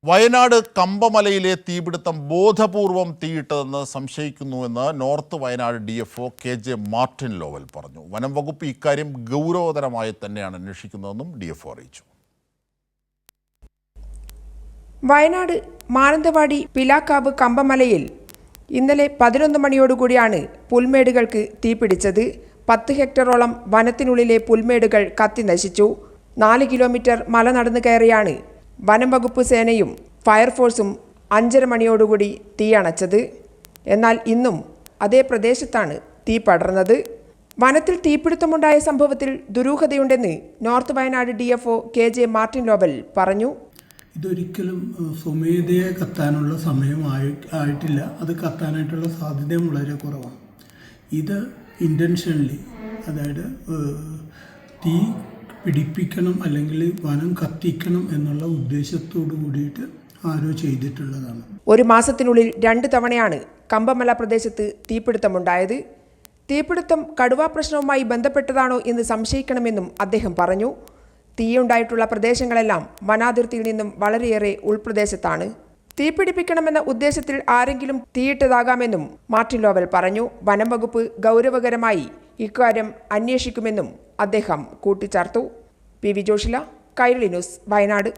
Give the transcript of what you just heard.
വയനാട് കമ്പമലയിലെ തീപിടുത്തം ബോധപൂർവം തീയിട്ടതെന്ന് സംശയിക്കുന്നുവെന്ന് north Wayanad DFO KJ Martin Lowel പറഞ്ഞു. വനം വകുപ്പ് ഇക്കാര്യം ഗൗരവതരമായി തന്നെയാണ് അന്വേഷിക്കുന്നതെന്നും DFO അറിയിച്ചു. വയനാട് മാനന്തവാടി പിലാക്കാവ് കമ്പമലയിൽ ഇന്നലെ 11 മണിയോടുകൂടിയാണ് പുൽമേടുകൾക്ക് തീപിടിച്ചത്. 10 ഹെക്ടറോളം വനത്തിനുള്ളിലെ പുൽമേടുകൾ കത്തി നശിച്ചു. 4 കിലോമീറ്റർ മല നടന്നു കയറിയാണ് വനം വകുപ്പ് സേനയും ഫയർഫോഴ്സും 5:30 മണിയോടുകൂടി തീയണച്ചത്. എന്നാൽ ഇന്നും അതേ പ്രദേശത്താണ് തീ പടർന്നത്. വനത്തിൽ തീപിടുത്തമുണ്ടായ സംഭവത്തിൽ ദുരൂഹതയുണ്ടെന്ന് north Wayanad DFO KJ Martin Lowel പറഞ്ഞു. ഇതൊരിക്കലും സ്വമേധയെ കത്താനുള്ള സമയം ആയിട്ടില്ല. അത് കത്താനായിട്ടുള്ള സാധ്യതയും വളരെ കുറവാണ്. ഇത് ഇൻറ്റൻഷനലി, അതായത് തീ പിടിപ്പിക്കണം അല്ലെങ്കിൽ വനം കത്തിക്കണം എന്നുള്ള ഉദ്ദേശത്തോടു കൂടിയിട്ട് ആരോ ചെയ്തിട്ടുള്ളതാണ്. ഒരു മാസത്തിനുള്ളിൽ 2 തവണയാണ് കമ്പമല പ്രദേശത്ത് തീപിടുത്തമുണ്ടായത്. തീപിടുത്തം കടുവാ പ്രശ്നവുമായി ബന്ധപ്പെട്ടതാണോ എന്ന് സംശയിക്കണമെന്നും അദ്ദേഹം പറഞ്ഞു. തീയുണ്ടായിട്ടുള്ള പ്രദേശങ്ങളെല്ലാം വനാതിർത്തിയിൽ നിന്നും വളരെയേറെ ഉൾപ്രദേശത്താണ്. തീപിടിപ്പിക്കണമെന്ന ഉദ്ദേശത്തിൽ ആരെങ്കിലും തീയിട്ടതാകാമെന്നും മാർട്ടിൻ ലോവൽ പറഞ്ഞു. വനം വകുപ്പ് ഗൗരവകരമായി ഇക്കാര്യം അന്വേഷിക്കുമെന്നും അദ്ദേഹം കൂട്ടിച്ചേർത്തു. PV Joshila, Kairali news, Wayanad.